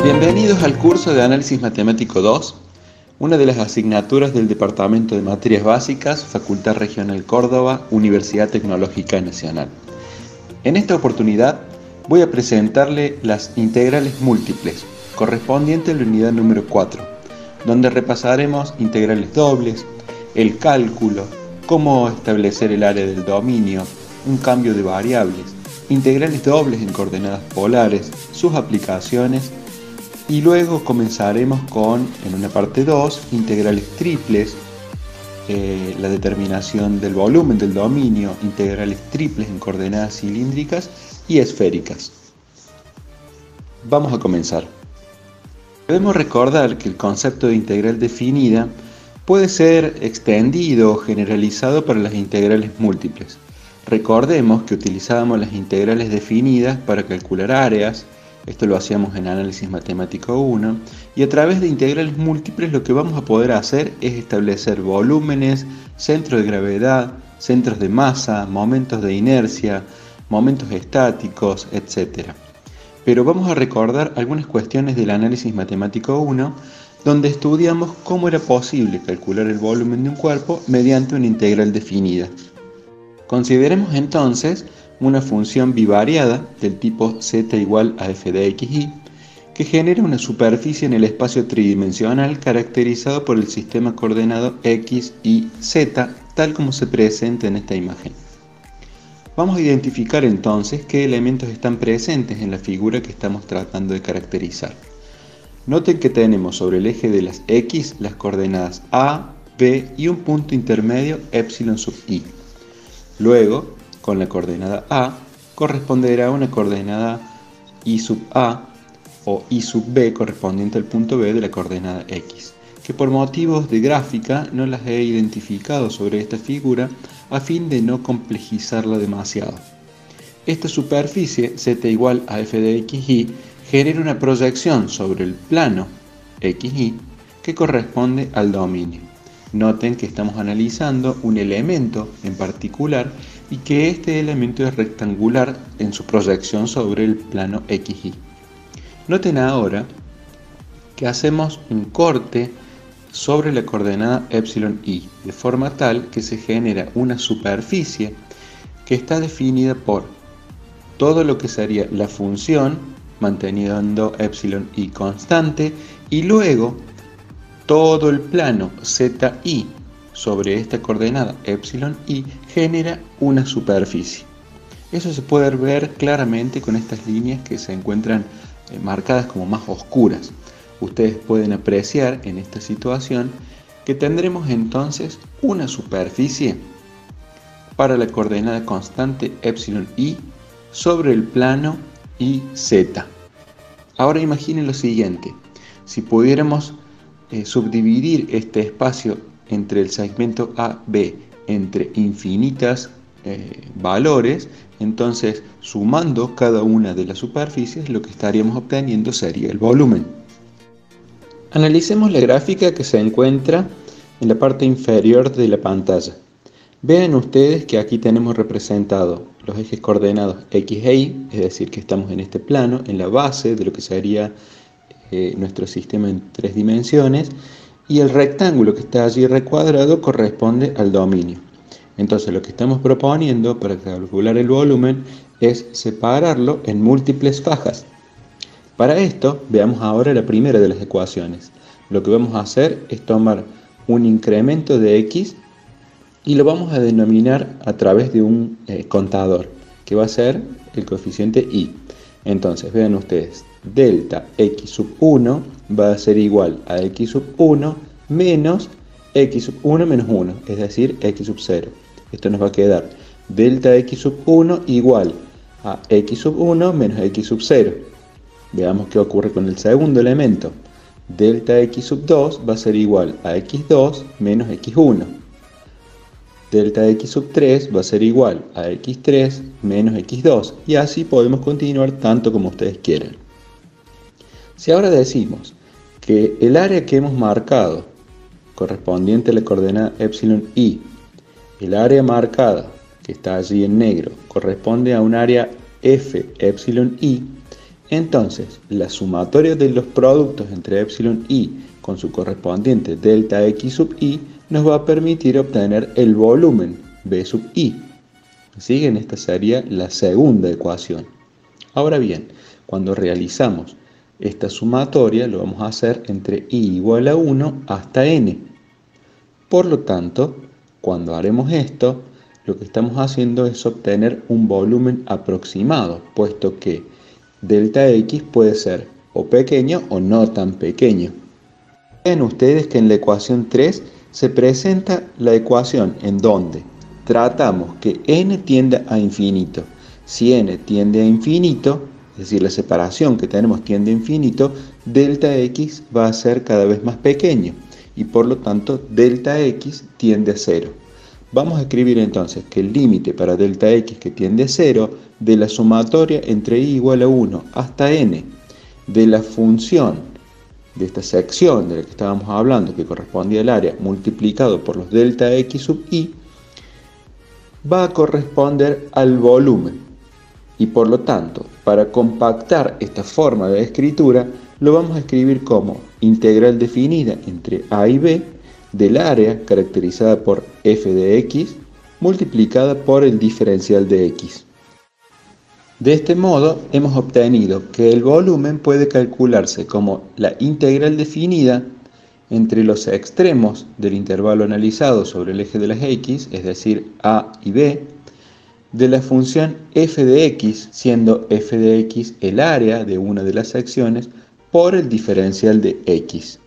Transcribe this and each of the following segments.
Bienvenidos al curso de Análisis Matemático 2, una de las asignaturas del Departamento de Materias Básicas, Facultad Regional Córdoba, Universidad Tecnológica Nacional. En esta oportunidad voy a presentarle las integrales múltiples, correspondientes a la unidad número 4, donde repasaremos integrales dobles, el cálculo, cómo establecer el área del dominio, un cambio de variables, integrales dobles en coordenadas polares, sus aplicaciones, y luego comenzaremos con, en una parte 2, integrales triples, la determinación del volumen del dominio, integrales triples en coordenadas cilíndricas y esféricas. Vamos a comenzar. Debemos recordar que el concepto de integral definida puede ser extendido o generalizado para las integrales múltiples. Recordemos que utilizábamos las integrales definidas para calcular áreas. Esto lo hacíamos en Análisis Matemático 1, y a través de integrales múltiples lo que vamos a poder hacer es establecer volúmenes, centros de gravedad, centros de masa, momentos de inercia, momentos estáticos, etc. Pero vamos a recordar algunas cuestiones del Análisis Matemático 1, donde estudiamos cómo era posible calcular el volumen de un cuerpo mediante una integral definida. Consideremos entonces una función bivariada del tipo z igual a f de xy, que genera una superficie en el espacio tridimensional caracterizado por el sistema coordenado x, y, z, tal como se presenta en esta imagen. Vamos a identificar entonces qué elementos están presentes en la figura que estamos tratando de caracterizar. Noten que tenemos sobre el eje de las x las coordenadas a, b y un punto intermedio epsilon sub i. Luego, con la coordenada A, corresponderá a una coordenada I sub A o I sub B correspondiente al punto B de la coordenada X, que por motivos de gráfica no las he identificado sobre esta figura a fin de no complejizarla demasiado. Esta superficie, z igual a f de xy, genera una proyección sobre el plano xy que corresponde al dominio. Noten que estamos analizando un elemento en particular y que este elemento es rectangular en su proyección sobre el plano xy. Noten ahora que hacemos un corte sobre la coordenada epsilon i, de forma tal que se genera una superficie que está definida por todo lo que sería la función, manteniendo epsilon i constante, y luego todo el plano zi sobre esta coordenada epsilon i genera una superficie. Eso se puede ver claramente con estas líneas que se encuentran marcadas como más oscuras. Ustedes pueden apreciar en esta situación que tendremos entonces una superficie para la coordenada constante epsilon i sobre el plano iz. Ahora imaginen lo siguiente: si pudiéramos subdividir este espacio entre el segmento AB entre infinitas valores, entonces sumando cada una de las superficies lo que estaríamos obteniendo sería el volumen. Analicemos la gráfica que se encuentra en la parte inferior de la pantalla. Vean ustedes que aquí tenemos representado los ejes coordenados x e y, es decir, que estamos en este plano, en la base de lo que sería nuestro sistema en 3 dimensiones, y el rectángulo que está allí recuadrado corresponde al dominio. Entonces lo que estamos proponiendo para calcular el volumen es separarlo en múltiples fajas. Para esto, veamos ahora la primera de las ecuaciones. Lo que vamos a hacer es tomar un incremento de x y lo vamos a denominar a través de un contador, que va a ser el coeficiente y. Entonces, vean ustedes, delta x sub 1 va a ser igual a x sub 1 menos x sub 1 menos 1, es decir, x sub 0. Esto nos va a quedar delta x sub 1 igual a x sub 1 menos x sub 0. Veamos qué ocurre con el segundo elemento. Delta x sub 2 va a ser igual a x2 menos x1. Delta x sub 3 va a ser igual a x3 menos x2, y así podemos continuar tanto como ustedes quieran. Si ahora decimos que el área que hemos marcado correspondiente a la coordenada epsilon i, el área marcada que está allí en negro, corresponde a un área f epsilon i, entonces la sumatoria de los productos entre epsilon i con su correspondiente delta x sub i nos va a permitir obtener el volumen b sub i. ¿Siguen? Esta sería la segunda ecuación. Ahora bien, cuando realizamos esta sumatoria lo vamos a hacer entre i igual a 1 hasta n. Por lo tanto, cuando haremos esto, lo que estamos haciendo es obtener un volumen aproximado, puesto que delta x puede ser o pequeño o no tan pequeño. Ven ustedes que en la ecuación 3 se presenta la ecuación en donde tratamos que n tiende a infinito. Si n tiende a infinito, es decir, la separación que tenemos tiende a infinito, delta x va a ser cada vez más pequeño y por lo tanto delta x tiende a 0. Vamos a escribir entonces que el límite para delta x que tiende a 0 de la sumatoria entre i igual a 1 hasta n de la función de esta sección de la que estábamos hablando, que correspondía al área, multiplicado por los delta x sub i, va a corresponder al volumen. Y por lo tanto, para compactar esta forma de escritura, lo vamos a escribir como integral definida entre a y b del área caracterizada por f de x multiplicada por el diferencial de x. De este modo hemos obtenido que el volumen puede calcularse como la integral definida entre los extremos del intervalo analizado sobre el eje de las x, es decir, a y b, de la función f de x, siendo f de x el área de una de las secciones por el diferencial de x.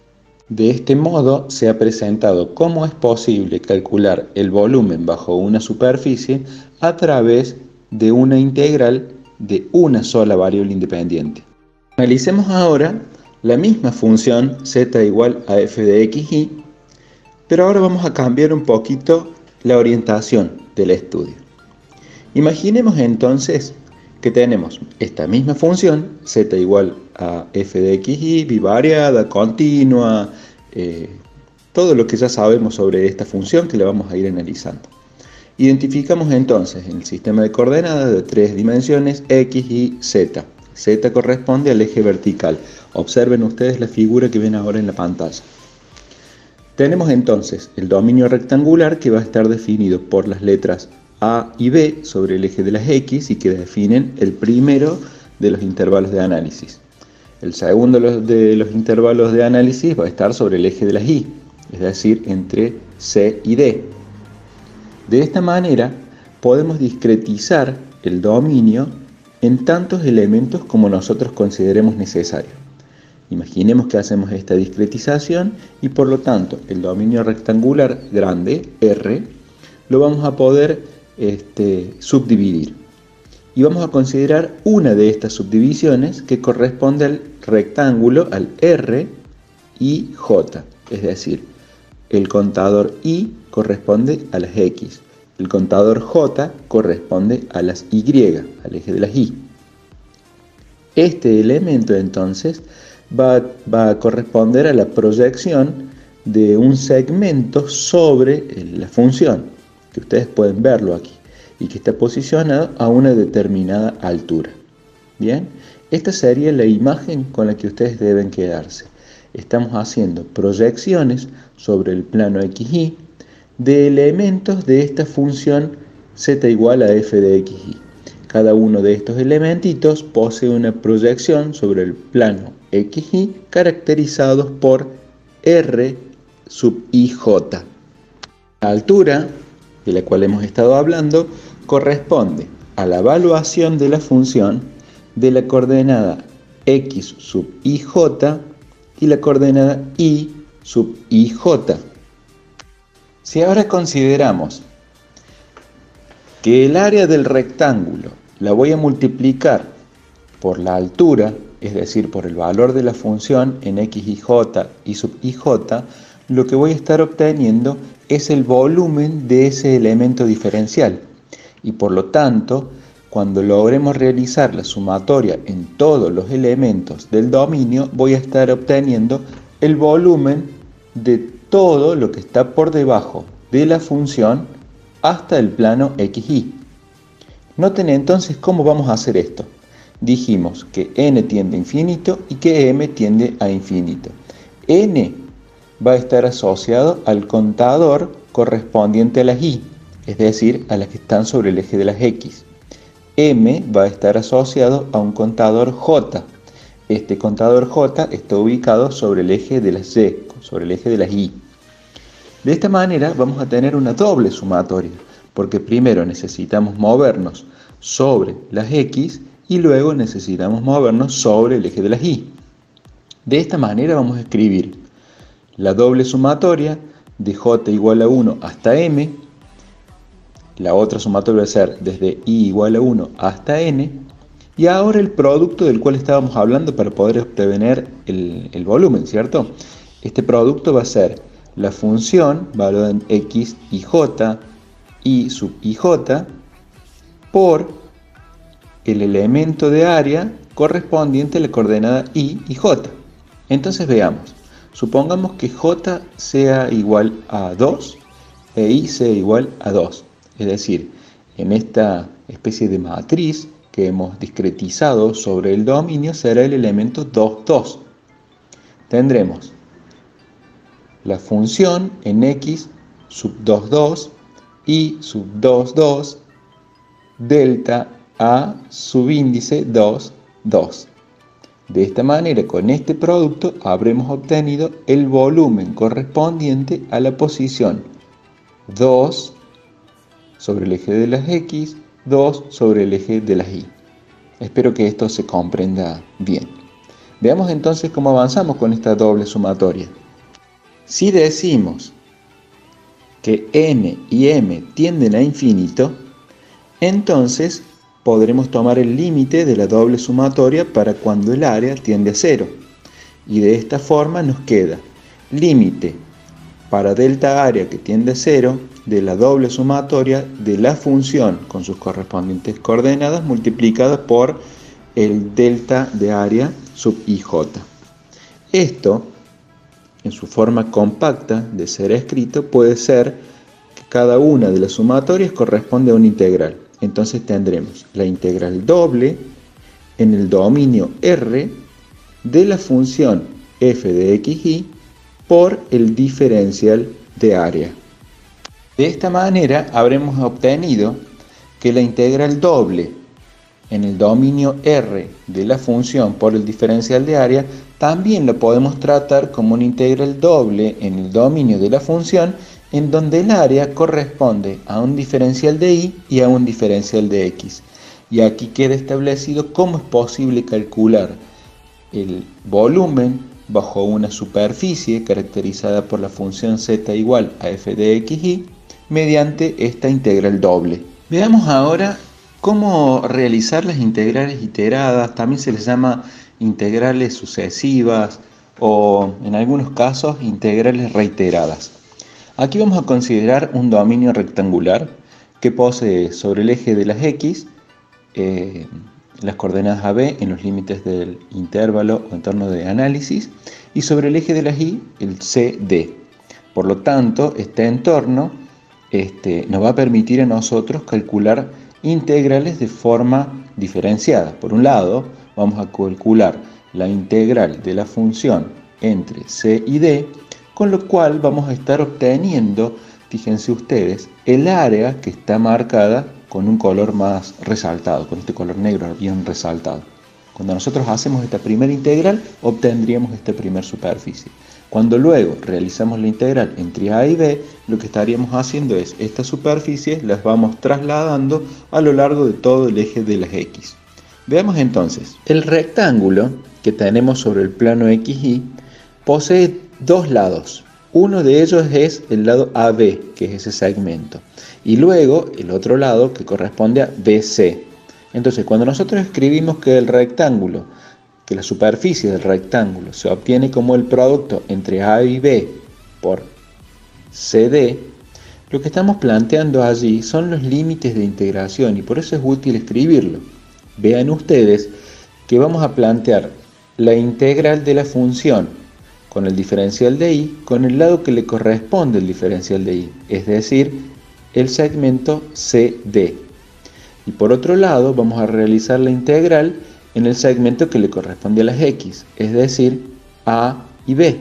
De este modo se ha presentado cómo es posible calcular el volumen bajo una superficie a través de una integral de una sola variable independiente. Analicemos ahora la misma función z igual a f de xy, pero ahora vamos a cambiar un poquito la orientación del estudio. Imaginemos entonces que tenemos esta misma función, z igual a f de xy, bivariada, continua, todo lo que ya sabemos sobre esta función que la vamos a ir analizando. Identificamos entonces el sistema de coordenadas de 3 dimensiones x, y z. Z corresponde al eje vertical. Observen ustedes la figura que ven ahora en la pantalla. Tenemos entonces el dominio rectangular que va a estar definido por las letras a y b sobre el eje de las x y que definen el primero de los intervalos de análisis. El segundo de los intervalos de análisis va a estar sobre el eje de las y, es decir, entre c y d. De esta manera podemos discretizar el dominio en tantos elementos como nosotros consideremos necesario. Imaginemos que hacemos esta discretización y por lo tanto el dominio rectangular grande, R, lo vamos a poder subdividir. Y vamos a considerar una de estas subdivisiones que corresponde al rectángulo, al R y J, es decir, el contador I corresponde a las X, el contador J corresponde a las Y, al eje de las Y. Este elemento entonces va a corresponder a la proyección de un segmento sobre la función, que ustedes pueden verlo aquí, y que está posicionado a una determinada altura. Bien, esta sería la imagen con la que ustedes deben quedarse. Estamos haciendo proyecciones sobre el plano XY de elementos de esta función z igual a f de xy. Cada uno de estos elementitos posee una proyección sobre el plano XY caracterizados por R sub IJ. La altura de la cual hemos estado hablando corresponde a la evaluación de la función de la coordenada x sub ij y la coordenada y sub ij. Si ahora consideramos que el área del rectángulo la voy a multiplicar por la altura, es decir, por el valor de la función en x y j y sub ij, lo que voy a estar obteniendo es el volumen de ese elemento diferencial. Y por lo tanto, cuando logremos realizar la sumatoria en todos los elementos del dominio, voy a estar obteniendo el volumen de todo lo que está por debajo de la función hasta el plano XY. Noten entonces cómo vamos a hacer esto. Dijimos que n tiende a infinito y que m tiende a infinito. N va a estar asociado al contador correspondiente a las y, es decir, a las que están sobre el eje de las x. M va a estar asociado a un contador j. Este contador j está ubicado sobre el eje de las y, sobre el eje de las y. De esta manera vamos a tener una doble sumatoria, porque primero necesitamos movernos sobre las x y luego necesitamos movernos sobre el eje de las y. De esta manera vamos a escribir la doble sumatoria de j igual a 1 hasta m, la otra sumatoria va a ser desde i igual a 1 hasta n, y ahora el producto del cual estábamos hablando para poder obtener el volumen, ¿cierto? Este producto va a ser la función valorada en x y j, i sub ij, por el elemento de área correspondiente a la coordenada i y j. Entonces veamos, supongamos que j sea igual a 2 e i sea igual a 2. Es decir, en esta especie de matriz que hemos discretizado sobre el dominio será el elemento 2, 2. Tendremos la función en x sub 2, 2, i sub 2, 2, delta a subíndice 2, 2. De esta manera, con este producto habremos obtenido el volumen correspondiente a la posición 2 sobre el eje de las x, 2 sobre el eje de las y. Espero que esto se comprenda bien. Veamos entonces cómo avanzamos con esta doble sumatoria. Si decimos que n y m tienden a infinito, entonces podremos tomar el límite de la doble sumatoria para cuando el área tiende a 0. Y de esta forma nos queda límite para delta área que tiende a 0 de la doble sumatoria de la función con sus correspondientes coordenadas multiplicada por el delta de área sub ij. Esto, en su forma compacta de ser escrito, puede ser que cada una de las sumatorias corresponde a una integral. Entonces tendremos la integral doble en el dominio R de la función f de xy por el diferencial de área. De esta manera habremos obtenido que la integral doble en el dominio R de la función por el diferencial de área también la podemos tratar como una integral doble en el dominio de la función en donde el área corresponde a un diferencial de y y a un diferencial de x. Y aquí queda establecido cómo es posible calcular el volumen bajo una superficie caracterizada por la función z igual a f de xy mediante esta integral doble. Veamos ahora cómo realizar las integrales iteradas, también se les llama integrales sucesivas o en algunos casos integrales reiteradas. Aquí vamos a considerar un dominio rectangular que posee sobre el eje de las x las coordenadas AB en los límites del intervalo o entorno de análisis y sobre el eje de las y el CD. Por lo tanto, este entorno nos va a permitir a nosotros calcular integrales de forma diferenciada. Por un lado, vamos a calcular la integral de la función entre C y D, con lo cual vamos a estar obteniendo, fíjense ustedes, el área que está marcada con un color más resaltado, con este color negro bien resaltado. Cuando nosotros hacemos esta primera integral, obtendríamos esta primera superficie. Cuando luego realizamos la integral entre A y B, lo que estaríamos haciendo es estas superficies las vamos trasladando a lo largo de todo el eje de las X. Veamos entonces, el rectángulo que tenemos sobre el plano XY posee dos lados. Uno de ellos es el lado AB, que es ese segmento, y luego el otro lado que corresponde a BC. Entonces, cuando nosotros escribimos que el rectángulo, que la superficie del rectángulo se obtiene como el producto entre A y B por CD, lo que estamos planteando allí son los límites de integración y por eso es útil escribirlo. Vean ustedes que vamos a plantear la integral de la función con el diferencial de y con el lado que le corresponde el diferencial de y, es decir, el segmento CD. Y por otro lado vamos a realizar la integral en el segmento que le corresponde a las x, es decir, a y b.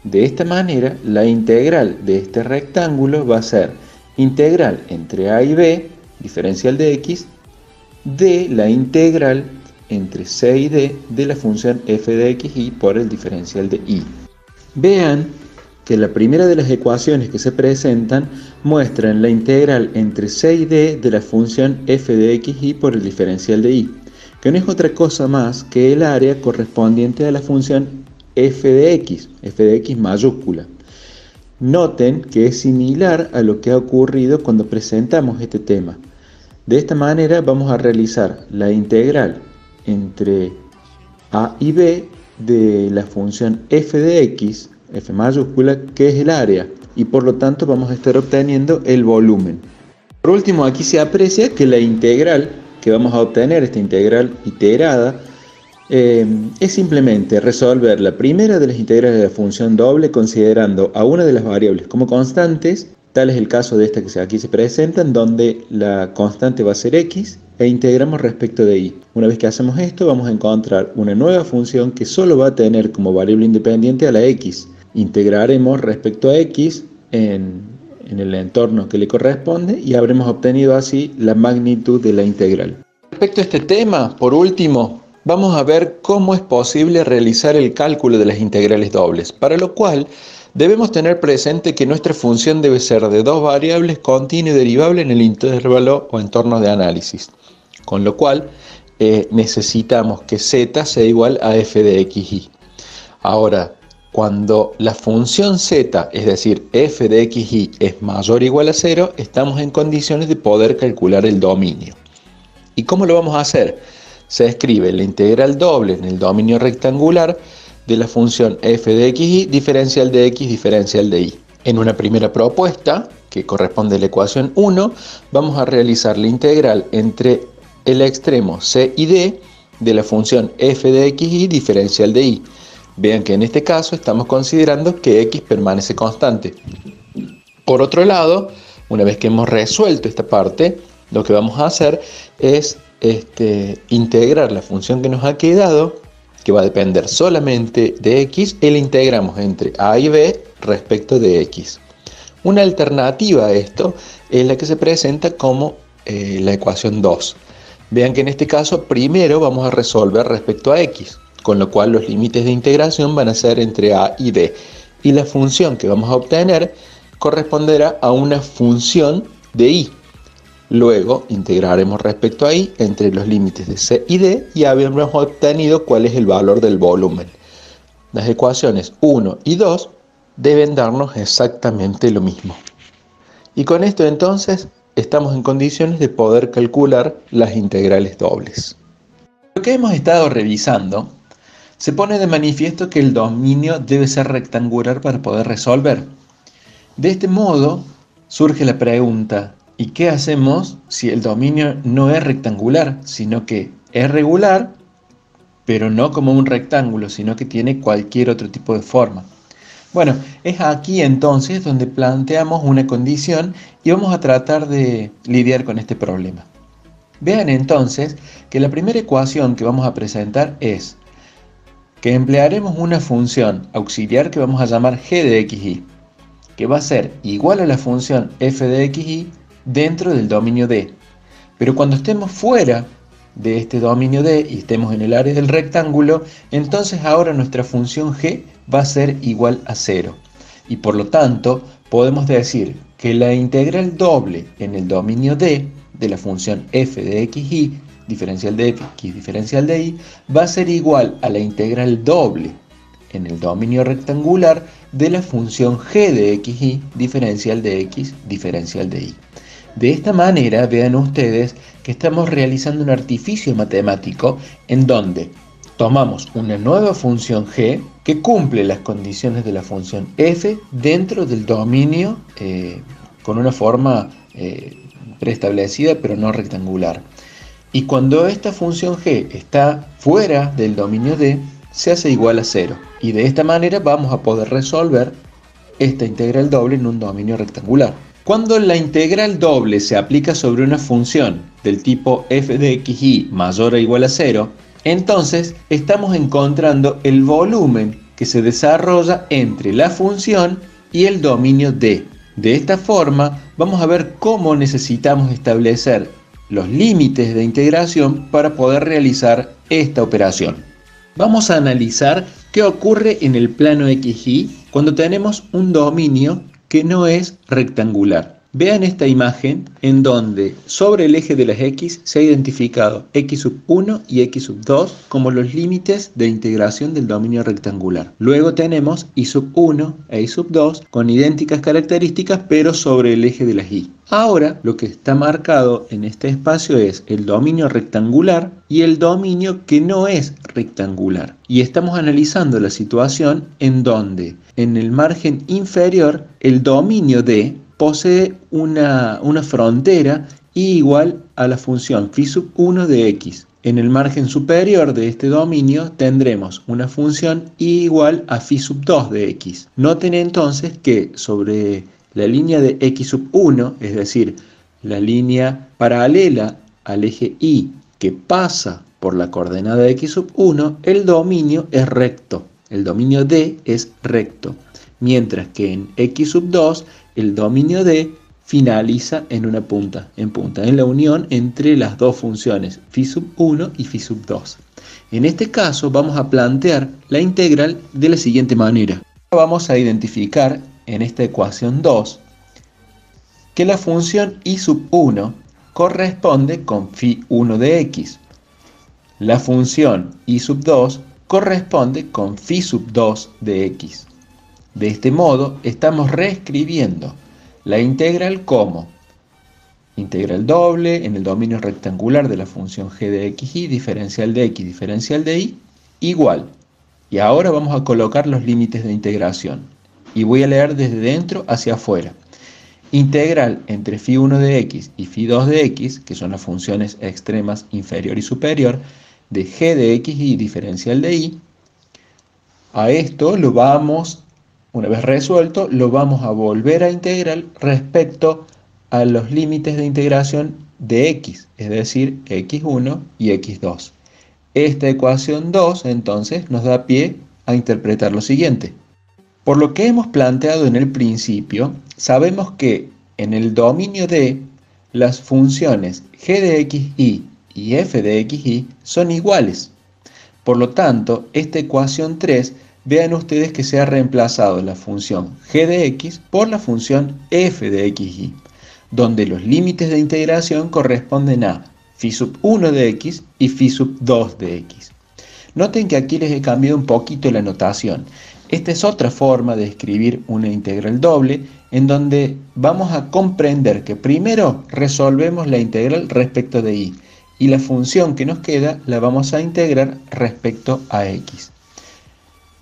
De esta manera, la integral de este rectángulo va a ser integral entre a y b, diferencial de x, de la integral entre c y d de la función f de xy por el diferencial de y. Vean que la primera de las ecuaciones que se presentan muestran la integral entre c y d de la función f de xy por el diferencial de y, que no es otra cosa más que el área correspondiente a la función f de x mayúscula. Noten que es similar a lo que ha ocurrido cuando presentamos este tema. De esta manera vamos a realizar la integral entre a y b de la función f de x, f mayúscula, que es el área, y por lo tanto vamos a estar obteniendo el volumen. Por último, aquí se aprecia que la integral que vamos a obtener, esta integral iterada, es simplemente resolver la primera de las integrales de la función doble considerando a una de las variables como constantes. Tal es el caso de esta que aquí se presenta, en donde la constante va a ser x e integramos respecto de y. Una vez que hacemos esto, vamos a encontrar una nueva función que solo va a tener como variable independiente a la x. Integraremos respecto a x en el entorno que le corresponde y habremos obtenido así la magnitud de la integral. Respecto a este tema, por último, vamos a ver cómo es posible realizar el cálculo de las integrales dobles, para lo cual debemos tener presente que nuestra función debe ser de dos variables continua y derivable en el intervalo o entorno de análisis, con lo cual necesitamos que z sea igual a f de xy. Ahora, cuando la función z, es decir, f de xy, es mayor o igual a 0, estamos en condiciones de poder calcular el dominio. ¿Y cómo lo vamos a hacer? Se escribe la integral doble en el dominio rectangular de la función f de xy, diferencial de x, diferencial de y. En una primera propuesta, que corresponde a la ecuación 1, vamos a realizar la integral entre el extremo c y d de la función f de xy, diferencial de y. Vean que en este caso estamos considerando que x permanece constante. Por otro lado, una vez que hemos resuelto esta parte, lo que vamos a hacer es integrar la función que nos ha quedado, que va a depender solamente de x, y la integramos entre a y b respecto de x. Una alternativa a esto es la que se presenta como la ecuación 2. Vean que en este caso primero vamos a resolver respecto a x, con lo cual los límites de integración van a ser entre a y b, y la función que vamos a obtener corresponderá a una función de y. Luego integraremos respecto a y entre los límites de c y d y habremos obtenido cuál es el valor del volumen. Las ecuaciones 1 y 2 deben darnos exactamente lo mismo. Y con esto entonces estamos en condiciones de poder calcular las integrales dobles. Lo que hemos estado revisando se pone de manifiesto que el dominio debe ser rectangular para poder resolver. De este modo surge la pregunta: ¿y qué hacemos si el dominio no es rectangular, sino que es regular, pero no como un rectángulo, sino que tiene cualquier otro tipo de forma? Bueno, es aquí entonces donde planteamos una condición y vamos a tratar de lidiar con este problema. Vean entonces que la primera ecuación que vamos a presentar es que emplearemos una función auxiliar que vamos a llamar g de xy, que va a ser igual a la función f de xy dentro del dominio D. Pero cuando estemos fuera de este dominio D y estemos en el área del rectángulo, entonces ahora nuestra función g va a ser igual a 0. Y por lo tanto, podemos decir que la integral doble en el dominio D de la función f de xy, diferencial de x, diferencial de y, va a ser igual a la integral doble en el dominio rectangular de la función g de xy, diferencial de x, diferencial de y. De esta manera, vean ustedes que estamos realizando un artificio matemático en donde tomamos una nueva función g que cumple las condiciones de la función f dentro del dominio con una forma preestablecida pero no rectangular. Y cuando esta función g está fuera del dominio D, se hace igual a 0. Y de esta manera vamos a poder resolver esta integral doble en un dominio rectangular. Cuando la integral doble se aplica sobre una función del tipo f de xy mayor o igual a 0, entonces estamos encontrando el volumen que se desarrolla entre la función y el dominio D. De esta forma vamos a ver cómo necesitamos establecer los límites de integración para poder realizar esta operación. Vamos a analizar qué ocurre en el plano xy cuando tenemos un dominio que no es rectangular. Vean esta imagen en donde sobre el eje de las x se ha identificado x1 y x2 como los límites de integración del dominio rectangular. Luego tenemos y1 e y2 con idénticas características pero sobre el eje de las y. Ahora lo que está marcado en este espacio es el dominio rectangular y el dominio que no es rectangular. Y estamos analizando la situación en donde en el margen inferior el dominio D posee una frontera igual a la función φ1 de x. En el margen superior de este dominio tendremos una función igual a φ2 de x. Noten entonces que sobre la línea de x1, es decir, la línea paralela al eje y que pasa por la coordenada de x1, el dominio es recto. El dominio D es recto. Mientras que en x2 el dominio D finaliza en una punta, en la unión entre las dos funciones φ1 y φ2. En este caso vamos a plantear la integral de la siguiente manera. Vamos a identificar en esta ecuación 2 que la función y1 corresponde con φ1 de x. La función y2 corresponde con φ2 de x. De este modo, estamos reescribiendo la integral como integral doble en el dominio rectangular de la función g de xy, diferencial de x, diferencial de y, igual. Y ahora vamos a colocar los límites de integración. Y voy a leer desde dentro hacia afuera. Integral entre φ1 de x y φ2 de x, que son las funciones extremas inferior y superior, de g de xy, diferencial de y. A esto lo vamos Una vez resuelto, lo vamos a volver a integrar respecto a los límites de integración de x, es decir, x1 y x2. Esta ecuación 2, entonces, nos da pie a interpretar lo siguiente. Por lo que hemos planteado en el principio, sabemos que en el dominio D, las funciones g de xy y f de xy son iguales. Por lo tanto, esta ecuación 3 vean ustedes que se ha reemplazado la función g de x por la función f de xy, donde los límites de integración corresponden a φ1 de x y φ2 de x. Noten que aquí les he cambiado un poquito la notación. Esta es otra forma de escribir una integral doble, en donde vamos a comprender que primero resolvemos la integral respecto de y, y la función que nos queda la vamos a integrar respecto a x.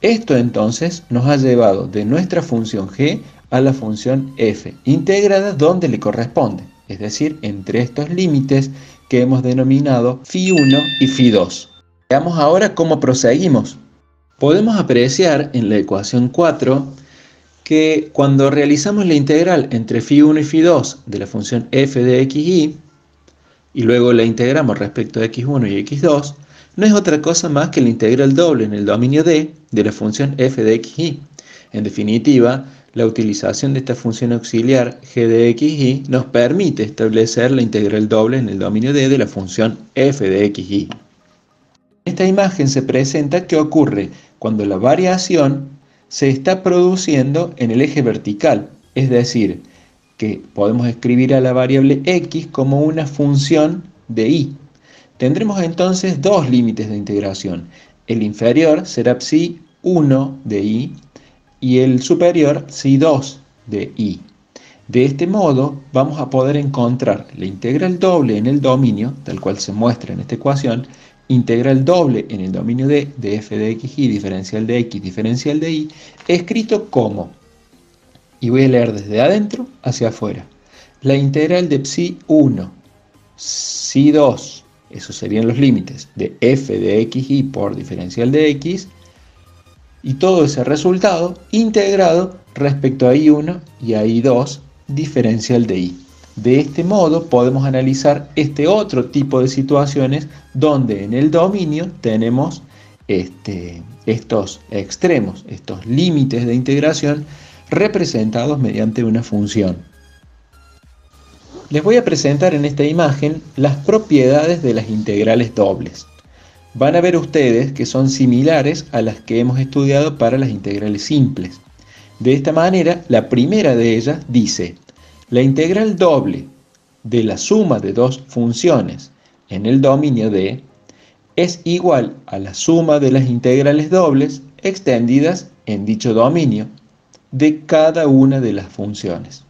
Esto entonces nos ha llevado de nuestra función g a la función f, integrada donde le corresponde, es decir, entre estos límites que hemos denominado φ1 y φ2. Veamos ahora cómo proseguimos. Podemos apreciar en la ecuación 4 que cuando realizamos la integral entre φ1 y φ2 de la función f de xy, y luego la integramos respecto a x1 y x2, no es otra cosa más que la integral doble en el dominio D de la función f de xy. En definitiva, la utilización de esta función auxiliar g de xy nos permite establecer la integral doble en el dominio D de la función f de xy. En esta imagen se presenta qué ocurre cuando la variación se está produciendo en el eje vertical, es decir, que podemos escribir a la variable x como una función de y. Tendremos entonces dos límites de integración. El inferior será psi1 de y y el superior psi2 de y. De este modo vamos a poder encontrar la integral doble en el dominio, tal cual se muestra en esta ecuación, integral doble en el dominio de f de xy, diferencial de x, diferencial de y, escrito como, y voy a leer desde adentro hacia afuera, la integral de psi1, psi2, esos serían los límites de f de xy por diferencial de x, y todo ese resultado integrado respecto a i1 y a i2 diferencial de y. De este modo podemos analizar este otro tipo de situaciones donde en el dominio tenemos estos extremos, estos límites de integración representados mediante una función. Les voy a presentar en esta imagen las propiedades de las integrales dobles. Van a ver ustedes que son similares a las que hemos estudiado para las integrales simples. De esta manera, la primera de ellas dice: la integral doble de la suma de dos funciones en el dominio D es igual a la suma de las integrales dobles extendidas en dicho dominio de cada una de las funciones.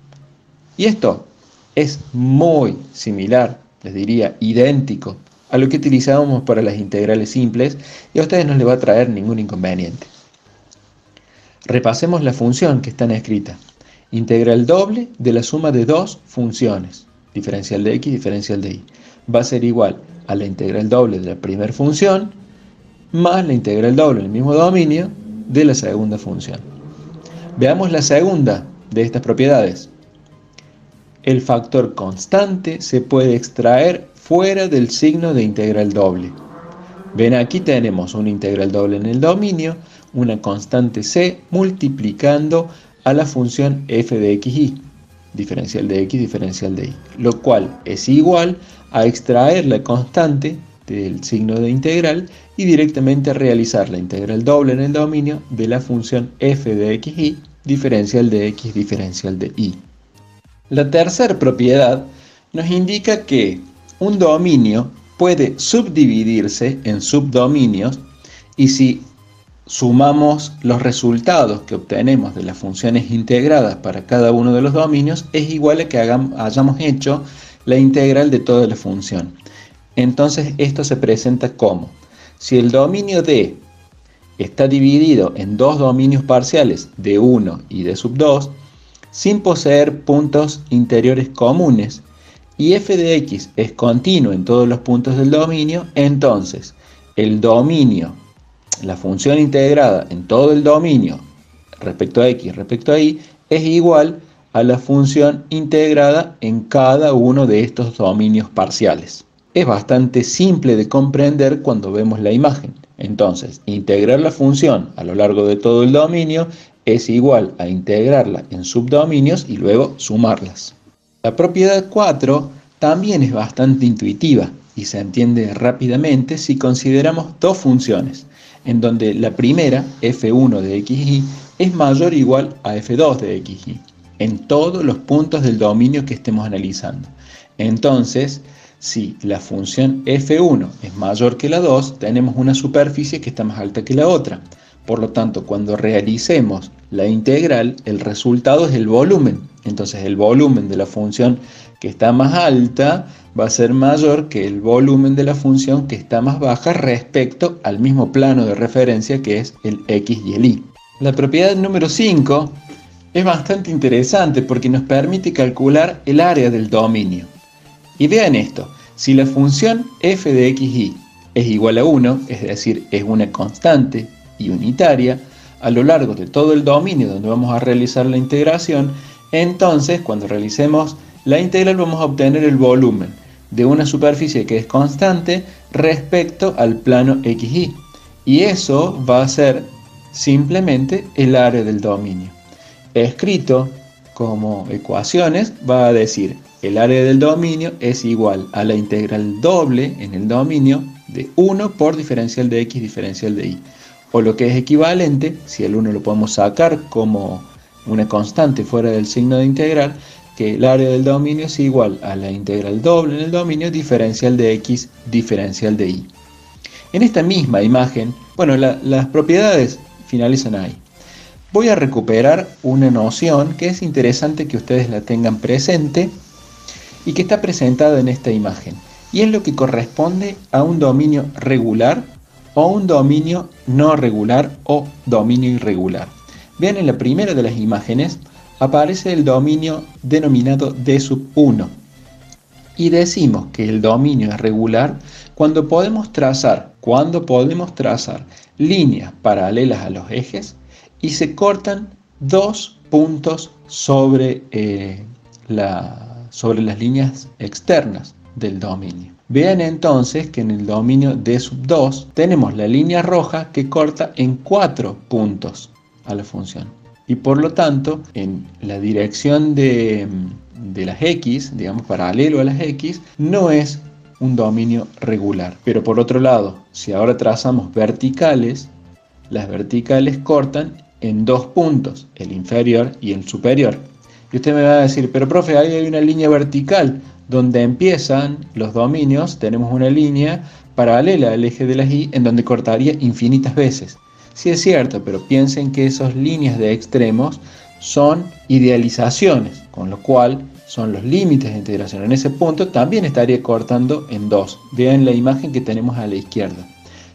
Y esto es muy similar, les diría idéntico, a lo que utilizábamos para las integrales simples, y a ustedes no les va a traer ningún inconveniente. Repasemos la función que está escrita. Integral doble de la suma de dos funciones, diferencial de x, diferencial de y, va a ser igual a la integral doble de la primera función más la integral doble en el mismo dominio de la segunda función. Veamos la segunda de estas propiedades. El factor constante se puede extraer fuera del signo de integral doble. Ven, aquí tenemos una integral doble en el dominio, una constante c multiplicando a la función f de xy, diferencial de x, diferencial de y, lo cual es igual a extraer la constante del signo de integral y directamente realizar la integral doble en el dominio de la función f de xy, diferencial de x, diferencial de y. La tercera propiedad nos indica que un dominio puede subdividirse en subdominios, y si sumamos los resultados que obtenemos de las funciones integradas para cada uno de los dominios, es igual a que hayamos hecho la integral de toda la función. Entonces esto se presenta como: si el dominio D está dividido en dos dominios parciales, D1 y D2, sin poseer puntos interiores comunes, y f de x es continuo en todos los puntos del dominio, entonces el dominio, la función integrada en todo el dominio respecto a x, respecto a y, es igual a la función integrada en cada uno de estos dominios parciales. Es bastante simple de comprender cuando vemos la imagen. Entonces, integrar la función a lo largo de todo el dominio es igual a integrarla en subdominios y luego sumarlas. La propiedad 4 también es bastante intuitiva y se entiende rápidamente si consideramos dos funciones, en donde la primera, f1 de xy, es mayor o igual a f2 de xy, en todos los puntos del dominio que estemos analizando. Entonces, si la función f1 es mayor que la 2, tenemos una superficie que está más alta que la otra. Por lo tanto, cuando realicemos la integral, el resultado es el volumen. Entonces, el volumen de la función que está más alta va a ser mayor que el volumen de la función que está más baja respecto al mismo plano de referencia que es el x y el y. La propiedad número 5 es bastante interesante porque nos permite calcular el área del dominio. Y vean esto: si la función f de xy es igual a 1, es decir, es una constante y unitaria a lo largo de todo el dominio donde vamos a realizar la integración, entonces cuando realicemos la integral vamos a obtener el volumen de una superficie que es constante respecto al plano xy, y eso va a ser simplemente el área del dominio. Escrito como ecuaciones va a decir: el área del dominio es igual a la integral doble en el dominio de 1 por diferencial de x, diferencial de y. O lo que es equivalente, si el 1 lo podemos sacar como una constante fuera del signo de integral, que el área del dominio es igual a la integral doble en el dominio diferencial de x, diferencial de y. En esta misma imagen, bueno, las propiedades finalizan ahí. Voy a recuperar una noción que es interesante que ustedes la tengan presente y que está presentada en esta imagen, y es lo que corresponde a un dominio regular o un dominio no regular o dominio irregular. Vean, en la primera de las imágenes aparece el dominio denominado D1, y decimos que el dominio es regular cuando podemos trazar líneas paralelas a los ejes y se cortan dos puntos sobre sobre las líneas externas del dominio. Vean entonces que en el dominio D sub 2 tenemos la línea roja que corta en 4 puntos a la función. Y por lo tanto, en la dirección de las X, digamos paralelo a las X, no es un dominio regular. Pero por otro lado, si ahora trazamos verticales, las verticales cortan en 2 puntos, el inferior y el superior. Y usted me va a decir, pero profe, ahí hay una línea vertical. Donde empiezan los dominios, tenemos una línea paralela al eje de las Y en donde cortaría infinitas veces. Sí es cierto, pero piensen que esas líneas de extremos son idealizaciones, con lo cual son los límites de integración. En ese punto también estaría cortando en 2. Vean la imagen que tenemos a la izquierda.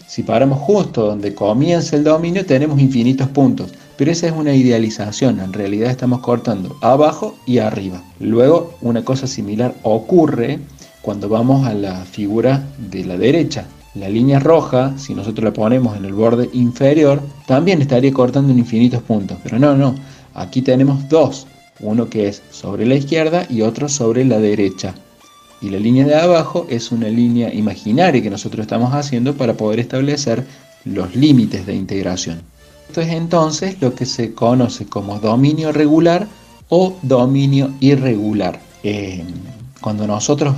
Si paramos justo donde comienza el dominio, tenemos infinitos puntos. Pero esa es una idealización, en realidad estamos cortando abajo y arriba. Luego, una cosa similar ocurre cuando vamos a la figura de la derecha. La línea roja, si nosotros la ponemos en el borde inferior, también estaría cortando en infinitos puntos. Pero no, aquí tenemos dos. Uno que es sobre la izquierda y otro sobre la derecha. Y la línea de abajo es una línea imaginaria que nosotros estamos haciendo para poder establecer los límites de integración. Esto es entonces lo que se conoce como dominio regular o dominio irregular. Cuando nosotros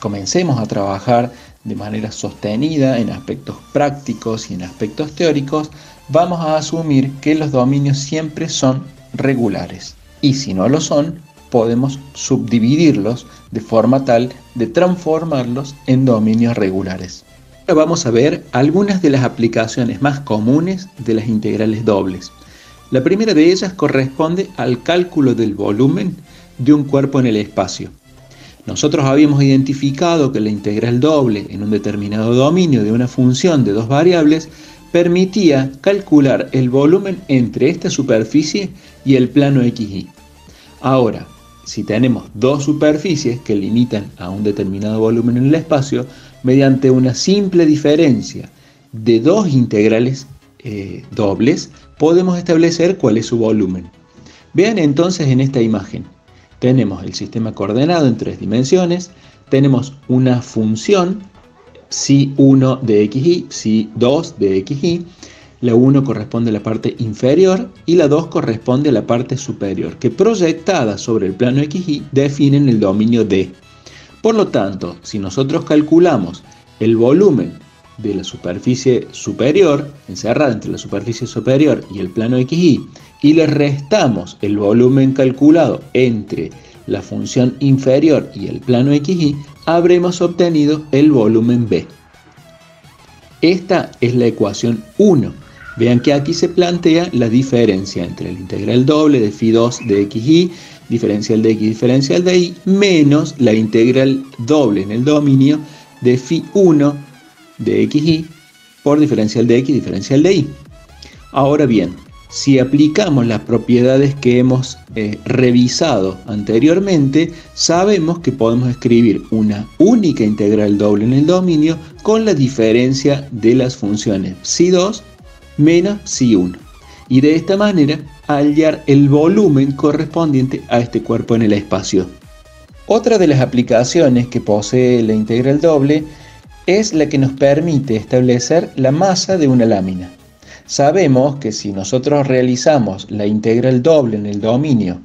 comencemos a trabajar de manera sostenida en aspectos prácticos y en aspectos teóricos, vamos a asumir que los dominios siempre son regulares. Y si no lo son, podemos subdividirlos de forma tal de transformarlos en dominios regulares. Ahora vamos a ver algunas de las aplicaciones más comunes de las integrales dobles. La primera de ellas corresponde al cálculo del volumen de un cuerpo en el espacio. Nosotros habíamos identificado que la integral doble en un determinado dominio de una función de dos variables permitía calcular el volumen entre esta superficie y el plano XY. Ahora, si tenemos dos superficies que limitan a un determinado volumen en el espacio, mediante una simple diferencia de dos integrales dobles, podemos establecer cuál es su volumen. Vean entonces en esta imagen. Tenemos el sistema coordenado en 3 dimensiones, tenemos una función psi1 de xy, psi2 de xy. La 1 corresponde a la parte inferior y la 2 corresponde a la parte superior, que proyectadas sobre el plano XY definen el dominio D. Por lo tanto, si nosotros calculamos el volumen de la superficie superior, encerrada entre la superficie superior y el plano XY, y le restamos el volumen calculado entre la función inferior y el plano XY, habremos obtenido el volumen B. Esta es la ecuación 1. Vean que aquí se plantea la diferencia entre la integral doble de phi2 de xy, diferencial de x, diferencial de y, menos la integral doble en el dominio de phi1 de xy por diferencial de x, diferencial de y. Ahora bien, si aplicamos las propiedades que hemos revisado anteriormente, sabemos que podemos escribir una única integral doble en el dominio con la diferencia de las funciones psi2 menos psi1. Y de esta manera hallar el volumen correspondiente a este cuerpo en el espacio. Otra de las aplicaciones que posee la integral doble es la que nos permite establecer la masa de una lámina. Sabemos que si nosotros realizamos la integral doble en el dominio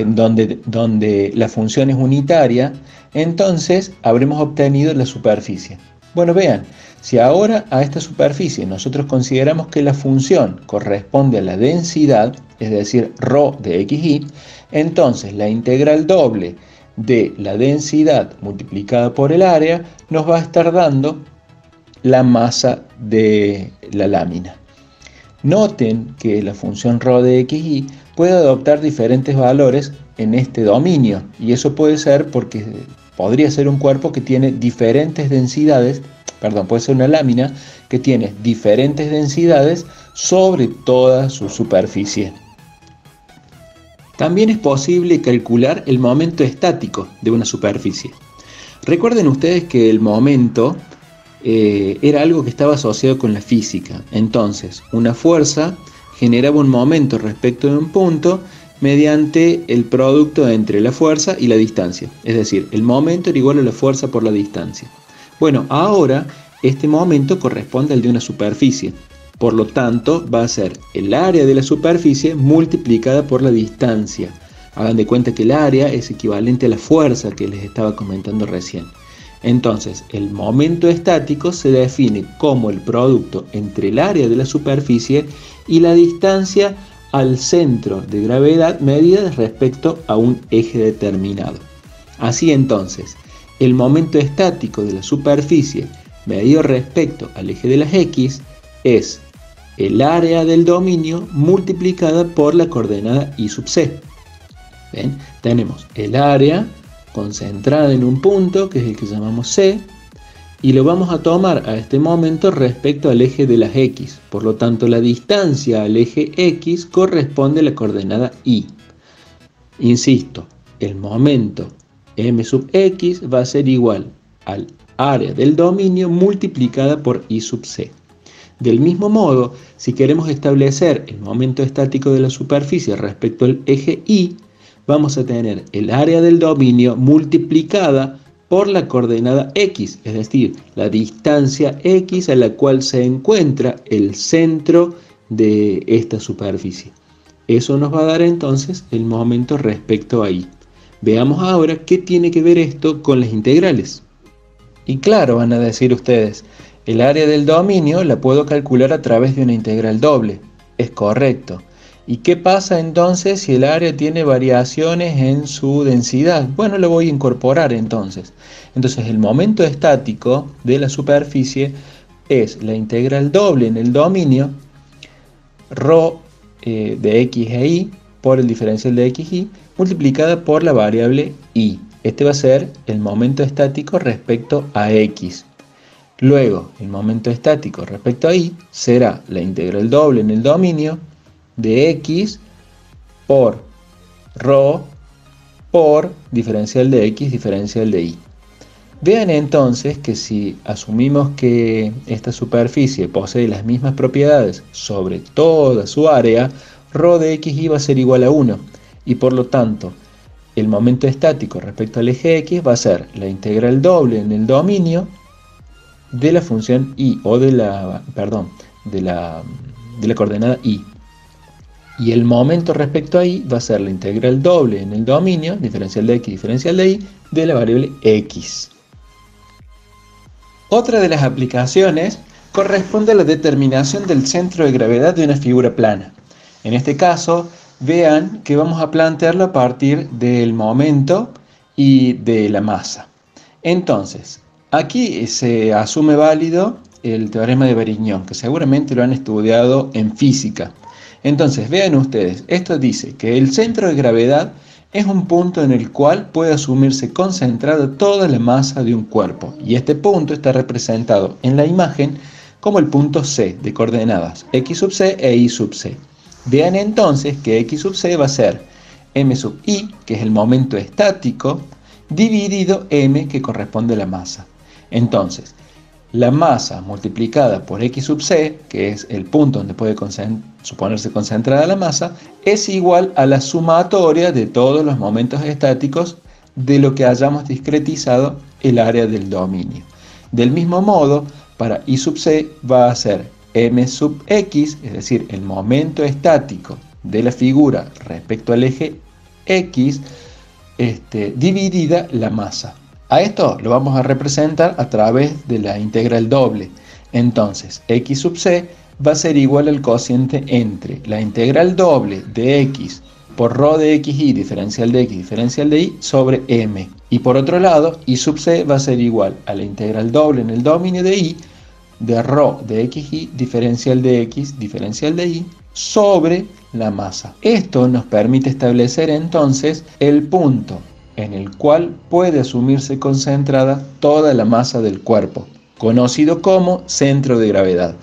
donde la función es unitaria, entonces habremos obtenido la superficie. Bueno, vean, si ahora a esta superficie nosotros consideramos que la función corresponde a la densidad, es decir, ρ de xy, entonces la integral doble de la densidad multiplicada por el área nos va a estar dando la masa de la lámina. Noten que la función ρ de xy puede adoptar diferentes valores en este dominio, y eso puede ser porque podría ser un cuerpo que tiene diferentes densidades, puede ser una lámina que tiene diferentes densidades sobre toda su superficie. También es posible calcular el momento estático de una superficie. Recuerden ustedes que el momento era algo que estaba asociado con la física. Entonces, una fuerza generaba un momento respecto de un punto mediante el producto entre la fuerza y la distancia. Es decir, el momento era igual a la fuerza por la distancia. Bueno, ahora este momento corresponde al de una superficie. Por lo tanto, va a ser el área de la superficie multiplicada por la distancia. Hagan de cuenta que el área es equivalente a la fuerza que les estaba comentando recién. Entonces, el momento estático se define como el producto entre el área de la superficie y la distancia al centro de gravedad medida respecto a un eje determinado. Así entonces, el momento estático de la superficie medido respecto al eje de las X es el área del dominio multiplicada por la coordenada Y sub c. ¿Ven? Tenemos el área concentrada en un punto, que es el que llamamos C, y lo vamos a tomar a este momento respecto al eje de las X. Por lo tanto, la distancia al eje X corresponde a la coordenada Y. Insisto, el momento m sub X va a ser igual al área del dominio multiplicada por I sub C. Del mismo modo, si queremos establecer el momento estático de la superficie respecto al eje Y, vamos a tener el área del dominio multiplicada por la coordenada X, es decir, la distancia X a la cual se encuentra el centro de esta superficie. Eso nos va a dar entonces el momento respecto a Y. Veamos ahora qué tiene que ver esto con las integrales. Y claro, van a decir ustedes, el área del dominio la puedo calcular a través de una integral doble. Es correcto. ¿Y qué pasa entonces si el área tiene variaciones en su densidad? Bueno, lo voy a incorporar entonces. Entonces el momento estático de la superficie es la integral doble en el dominio ρ de x e y por el diferencial de x y multiplicada por la variable y. Este va a ser el momento estático respecto a x. Luego, el momento estático respecto a y será la integral doble en el dominio de x por ρ por diferencial de x diferencial de y. Vean entonces que si asumimos que esta superficie posee las mismas propiedades sobre toda su área, ρ de x y va a ser igual a 1 y por lo tanto el momento estático respecto al eje x va a ser la integral doble en el dominio de la función y o de la coordenada y. Y el momento respecto a y va a ser la integral doble en el dominio, diferencial de x, diferencial de y, de la variable x. Otra de las aplicaciones corresponde a la determinación del centro de gravedad de una figura plana. En este caso, vean que vamos a plantearlo a partir del momento y de la masa. Entonces, aquí se asume válido el teorema de Varignon, que seguramente lo han estudiado en física. Entonces, vean ustedes, esto dice que el centro de gravedad es un punto en el cual puede asumirse concentrada toda la masa de un cuerpo, y este punto está representado en la imagen como el punto C, de coordenadas x sub c e y sub c. Vean entonces que x sub c va a ser m sub i, que es el momento estático, dividido m, que corresponde a la masa. Entonces, la masa multiplicada por x sub c, que es el punto donde puede suponerse concentrada la masa, es igual a la sumatoria de todos los momentos estáticos de lo que hayamos discretizado el área del dominio. Del mismo modo, para y sub c va a ser m sub x, es decir, el momento estático de la figura respecto al eje x, dividida la masa. A esto lo vamos a representar a través de la integral doble. Entonces, x sub c va a ser igual al cociente entre la integral doble de x por ρ de xy, diferencial de x, diferencial de y, sobre m. Y por otro lado, y sub c va a ser igual a la integral doble en el dominio de y de ρ de xy, diferencial de x, diferencial de y, sobre la masa. Esto nos permite establecer entonces el punto en el cual puede asumirse concentrada toda la masa del cuerpo, conocido como centro de gravedad.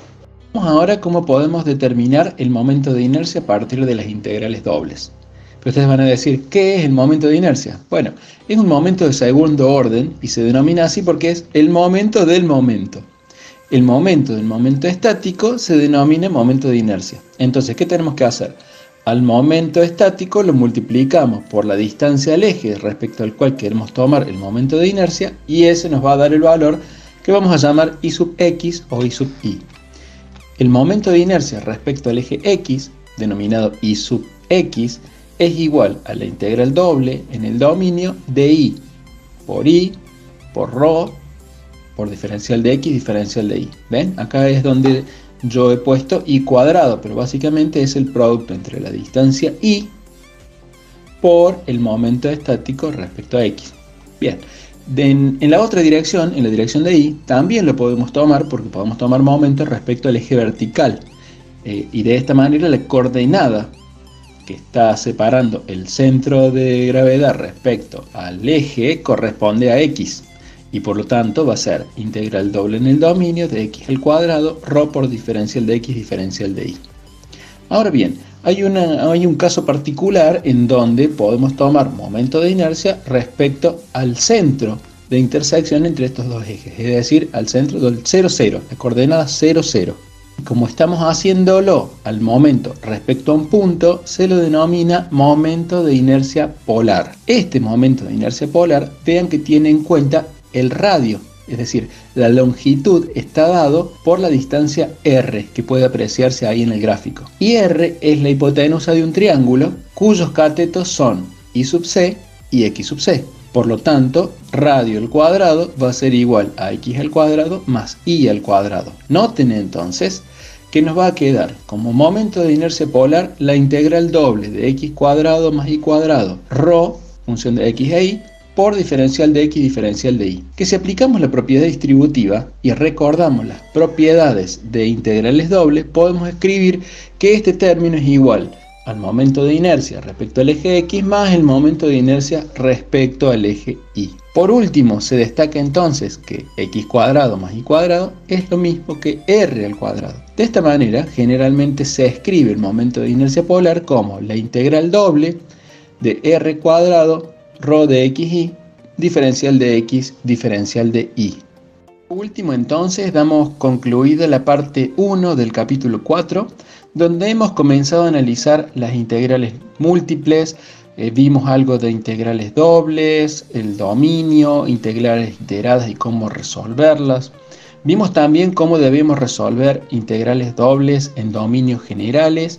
Vamos ahora a cómo podemos determinar el momento de inercia a partir de las integrales dobles. Pero ustedes van a decir, ¿qué es el momento de inercia? Bueno, es un momento de segundo orden y se denomina así porque es el momento del momento. El momento del momento estático se denomina momento de inercia. Entonces, ¿qué tenemos que hacer? al momento estático lo multiplicamos por la distancia al eje respecto al cual queremos tomar el momento de inercia y ese nos va a dar el valor que vamos a llamar I sub x o I sub i. El momento de inercia respecto al eje x, denominado I sub x, es igual a la integral doble en el dominio de I por ρ, por diferencial de x, diferencial de i. ¿Ven? Acá es donde yo he puesto i cuadrado, pero básicamente es el producto entre la distancia i por el momento estático respecto a x. Bien, en la otra dirección, en la dirección de i, también lo podemos tomar porque podemos tomar momento respecto al eje vertical. Y de esta manera la coordenada que está separando el centro de gravedad respecto al eje corresponde a x. Y por lo tanto va a ser integral doble en el dominio de x al cuadrado, ρ por diferencial de x, diferencial de i. Ahora bien, hay un caso particular en donde podemos tomar momento de inercia respecto al centro de intersección entre estos dos ejes, es decir, al centro del 0, 0, la coordenada 0, 0. Como estamos haciéndolo al momento respecto a un punto, se lo denomina momento de inercia polar. Este momento de inercia polar, vean que tiene en cuenta el radio, es decir, la longitud está dado por la distancia r, que puede apreciarse ahí en el gráfico. Y r es la hipotenusa de un triángulo cuyos catetos son i sub c y x sub c. Por lo tanto, radio al cuadrado va a ser igual a x al cuadrado más y al cuadrado. Noten entonces que nos va a quedar como momento de inercia polar la integral doble de x cuadrado más y cuadrado, ρ, función de x e y, por diferencial de x diferencial de y. Que si aplicamos la propiedad distributiva y recordamos las propiedades de integrales dobles, podemos escribir que este término es igual al momento de inercia respecto al eje x más el momento de inercia respecto al eje y. Por último, se destaca entonces que x cuadrado más y cuadrado es lo mismo que r al cuadrado. De esta manera, generalmente se escribe el momento de inercia polar como la integral doble de r cuadrado ρ de xy, diferencial de x, diferencial de y. Por último, entonces, damos concluida la parte 1 del capítulo 4, donde hemos comenzado a analizar las integrales múltiples, vimos algo de integrales dobles, el dominio, integrales iteradas y cómo resolverlas. Vimos también cómo debemos resolver integrales dobles en dominios generales,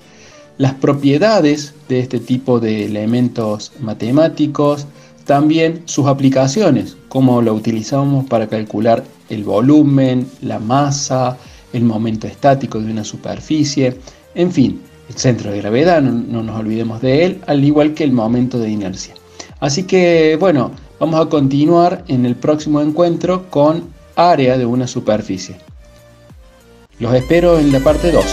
las propiedades de este tipo de elementos matemáticos, también sus aplicaciones, cómo lo utilizamos para calcular el volumen, la masa, el momento estático de una superficie, en fin, el centro de gravedad, no nos olvidemos de él, al igual que el momento de inercia. Así que, bueno, vamos a continuar en el próximo encuentro con área de una superficie. Los espero en la parte 2.